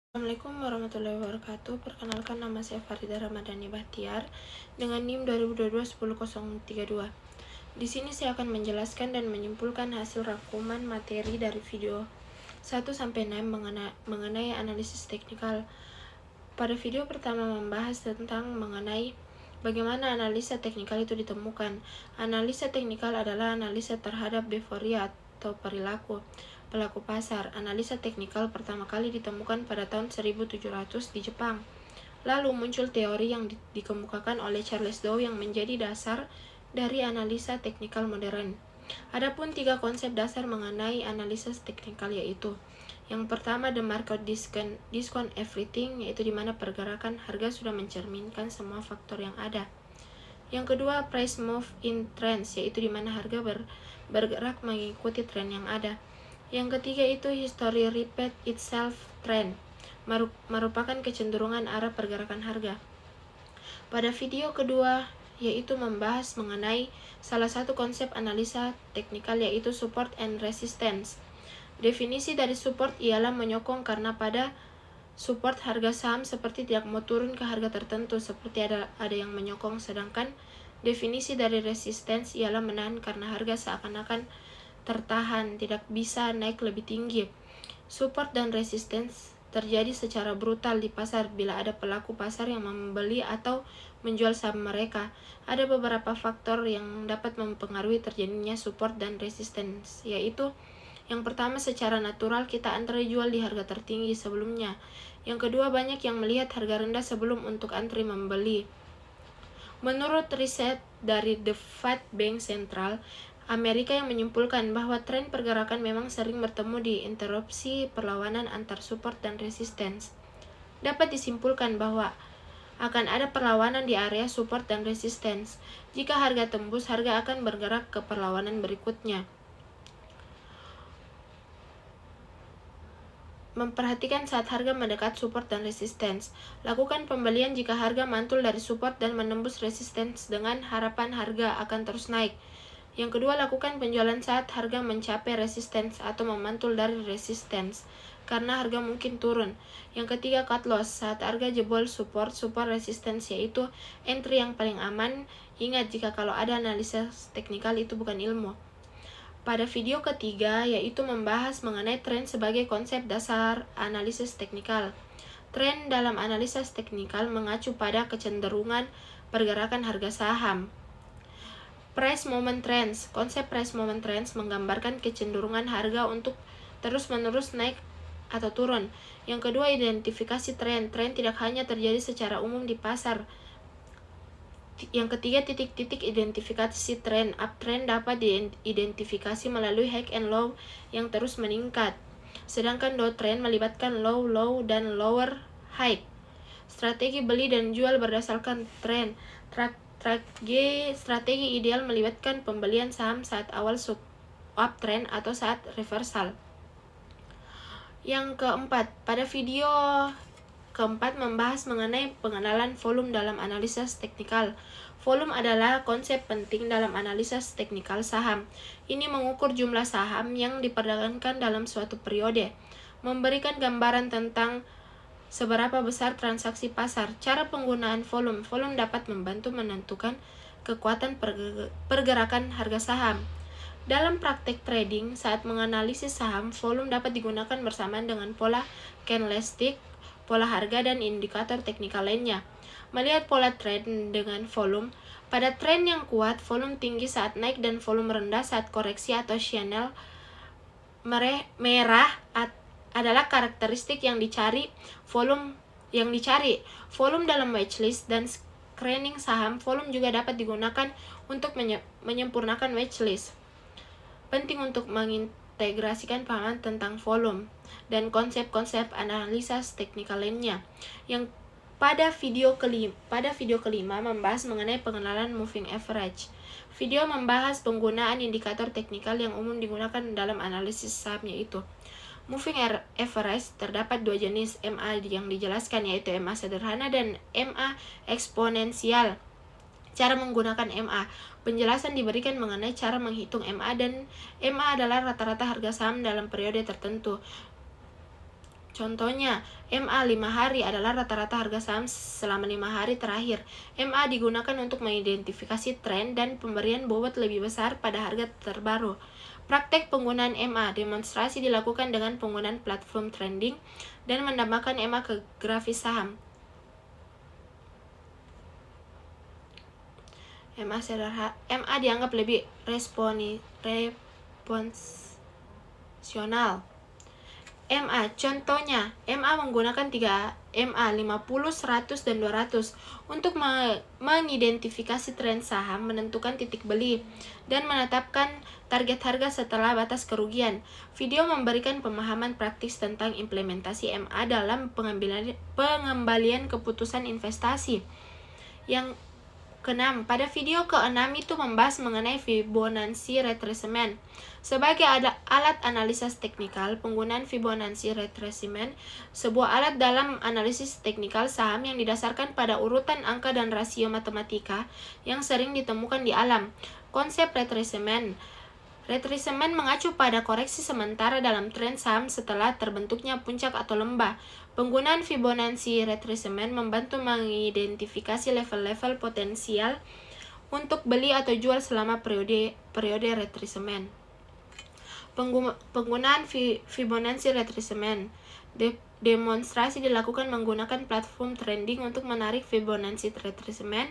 Assalamualaikum warahmatullahi wabarakatuh. Perkenalkan, nama saya Farida Ramadhani Bahtiar dengan NIM 2022-10032. Di sini saya akan menjelaskan dan menyimpulkan hasil rangkuman materi dari video 1 sampai 6 mengenai analisis teknikal. Pada video pertama membahas tentang mengenai bagaimana analisa teknikal itu ditemukan. Analisa teknikal adalah analisa terhadap behavior atau perilaku pelaku pasar. Analisa teknikal pertama kali ditemukan pada tahun 1700 di Jepang. Lalu muncul teori yang dikemukakan oleh Charles Dow yang menjadi dasar dari analisa teknikal modern. Adapun 3 konsep dasar mengenai analisis teknikal yaitu: yang pertama, the market discount everything, yaitu di mana pergerakan harga sudah mencerminkan semua faktor yang ada. Yang kedua, price move in trends, yaitu di mana harga bergerak mengikuti tren yang ada. Yang ketiga itu history repeat itself trend, merupakan kecenderungan arah pergerakan harga. Pada video kedua yaitu membahas mengenai salah satu konsep analisa teknikal yaitu support and resistance. Definisi dari support ialah menyokong karena pada support harga saham seperti tidak mau turun ke harga tertentu seperti ada yang menyokong, sedangkan definisi dari resistance ialah menahan karena harga seakan-akan tertahan, tidak bisa naik lebih tinggi. Support dan resistance terjadi secara brutal di pasar bila ada pelaku pasar yang membeli atau menjual saham mereka. Ada beberapa faktor yang dapat mempengaruhi terjadinya support dan resistance, yaitu yang pertama, secara natural kita antri jual di harga tertinggi sebelumnya. Yang kedua, banyak yang melihat harga rendah sebelum untuk antri membeli. Menurut riset dari The Fed Bank Central Amerika yang menyimpulkan bahwa tren pergerakan memang sering bertemu di interupsi perlawanan antar support dan resistance. Dapat disimpulkan bahwa akan ada perlawanan di area support dan resistance. Jika harga tembus, harga akan bergerak ke perlawanan berikutnya. Memperhatikan saat harga mendekat support dan resistance. Lakukan pembelian jika harga mantul dari support dan menembus resistance dengan harapan harga akan terus naik. Yang kedua, lakukan penjualan saat harga mencapai resistance atau memantul dari resistance karena harga mungkin turun. Yang ketiga, cut loss saat harga jebol support resistance, yaitu entry yang paling aman. Ingat, jika kalau ada analisis teknikal itu bukan ilmu. Pada video ketiga yaitu membahas mengenai tren sebagai konsep dasar analisis teknikal. Tren dalam analisis teknikal mengacu pada kecenderungan pergerakan harga saham. Price moment trends. Konsep price moment trends menggambarkan kecenderungan harga untuk terus-menerus naik atau turun. Yang kedua, identifikasi tren. Tren tidak hanya terjadi secara umum di pasar. Yang ketiga, titik-titik identifikasi tren. Uptrend dapat diidentifikasi melalui high and low yang terus meningkat. Sedangkan downtrend melibatkan low, dan lower high. Strategi beli dan jual berdasarkan tren. Strategi ideal melibatkan pembelian saham saat awal uptrend atau saat reversal. Yang keempat, pada video keempat membahas mengenai pengenalan volume dalam analisis teknikal. Volume adalah konsep penting dalam analisis teknikal saham. Ini mengukur jumlah saham yang diperdagangkan dalam suatu periode, memberikan gambaran tentang seberapa besar transaksi pasar. Cara penggunaan volume. Volume dapat membantu menentukan kekuatan pergerakan harga saham. Dalam praktek trading, saat menganalisis saham, volume dapat digunakan bersamaan dengan pola candlestick, pola harga, dan indikator teknikal lainnya. Melihat pola trend dengan volume, pada tren yang kuat, volume tinggi saat naik dan volume rendah saat koreksi atau channel merah adalah karakteristik yang dicari. Volume dalam watchlist dan screening saham. Volume juga dapat digunakan untuk menyempurnakan watchlist. Penting untuk mengintegrasikan pemahaman tentang volume dan konsep-konsep analisis teknikal lainnya. Yang pada video kelima membahas mengenai pengenalan moving average. Video membahas penggunaan indikator teknikal yang umum digunakan dalam analisis saham, yaitu moving average. Terdapat 2 jenis MA yang dijelaskan, yaitu MA sederhana dan MA eksponensial. Cara menggunakan MA. Penjelasan diberikan mengenai cara menghitung MA, dan MA adalah rata-rata harga saham dalam periode tertentu. Contohnya, MA 5 hari adalah rata-rata harga saham selama 5 hari terakhir. MA digunakan untuk mengidentifikasi tren dan pemberian bobot lebih besar pada harga terbaru. Praktek penggunaan MA demonstrasi dilakukan dengan penggunaan platform trading dan menambahkan MA ke grafis saham. MA dianggap lebih responsional. MA, contohnya, MA menggunakan 3 MA 50, 100, dan 200 untuk mengidentifikasi tren saham, menentukan titik beli, dan menetapkan target harga setelah batas kerugian. Video memberikan pemahaman praktis tentang implementasi MA dalam pengembalian keputusan investasi. Yang keenam, pada video ke-6 itu membahas mengenai Fibonacci retracement. Sebagai alat analisis teknikal, penggunaan Fibonacci retracement, sebuah alat dalam analisis teknikal saham yang didasarkan pada urutan angka dan rasio matematika yang sering ditemukan di alam. Konsep retracement mengacu pada koreksi sementara dalam tren saham setelah terbentuknya puncak atau lembah. Penggunaan Fibonacci retracement membantu mengidentifikasi level-level potensial untuk beli atau jual selama periode retracement. Penggunaan Fibonacci retracement demonstrasi dilakukan menggunakan platform trading untuk menarik Fibonacci retracement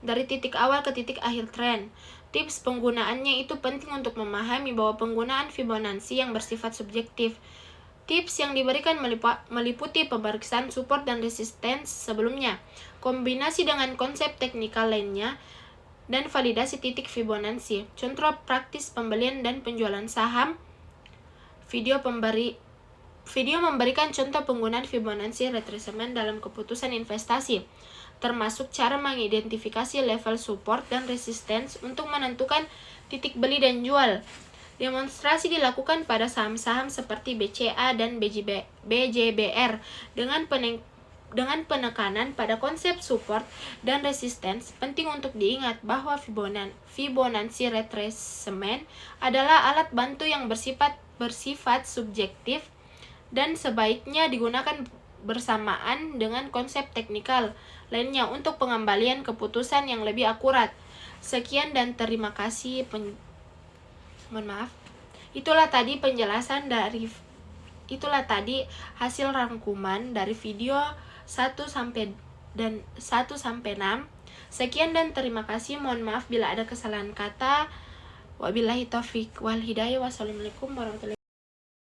dari titik awal ke titik akhir tren. Tips penggunaannya itu penting untuk memahami bahwa penggunaan Fibonacci yang bersifat subjektif. Tips yang diberikan meliputi pemeriksaan support dan resistance sebelumnya, kombinasi dengan konsep teknikal lainnya, dan validasi titik Fibonacci. Contoh praktis pembelian dan penjualan saham. Video memberikan contoh penggunaan Fibonacci retracement dalam keputusan investasi, termasuk cara mengidentifikasi level support dan resistance untuk menentukan titik beli dan jual. Demonstrasi dilakukan pada saham-saham seperti BCA dan BJBR dengan penekanan pada konsep support dan resistance. Penting untuk diingat bahwa Fibonacci retracement adalah alat bantu yang bersifat subjektif dan sebaiknya digunakan bersamaan dengan konsep teknikal lainnya untuk pengembalian keputusan yang lebih akurat. Sekian dan terima kasih. Itulah tadi hasil rangkuman dari video 1 sampai 6. Sekian dan terima kasih. Mohon maaf bila ada kesalahan kata. Wabillahi taufiq wal hidayah. Wassalamualaikum warahmatullahi wabarakatuh.